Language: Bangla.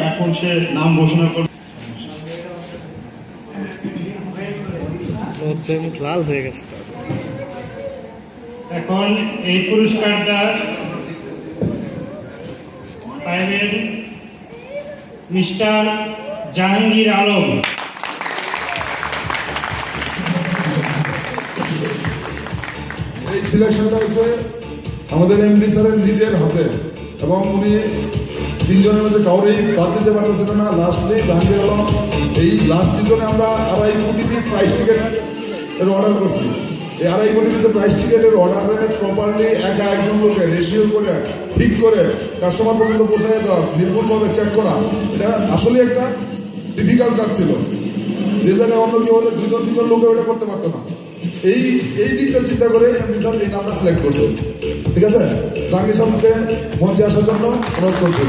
এখন সে নাম ঘোষণা করবে। লাল হয়ে গেছে। এখন এই পুরস্কারটা পাইবেন মিস্টার জাহাঙ্গীর আলম। এই সিলেকশনটা হচ্ছে আমাদের এমডি স্যারের নিজের হাতে, এবং উনি তিনজনের মাঝে কাউরেই বাদ দিতে পারতেছিলেন না। লাস্টলি জাহাঙ্গীর আলম, এই লাস্ট সিজনে আমরা 2.5 কোটি পিস প্রাইস টিকিট অর্ডার করছি। এই 2.5 কোটি পিসের প্রাইস টিকিটের অর্ডারে প্রপারলি একজন লোকে রেশিও করে ঠিক করে কাস্টমার পর্যন্ত পৌঁছায় দেওয়া, নির্ভুলভাবে চেক করা, এটা আসলে একটা ডিফিকাল্ট কাজ ছিল, যে জায়গায় অন্য কেউ হলে 2-3 লোকে ওটা করতে পারতো না। এই দিকটা চিন্তা করে এমডি স্যার এই নামটা সিলেক্ট করছে। ঠিক আছে, জাহাঙ্গীর সাহেবকে মঞ্চে আসার জন্য অনুরোধ করছি।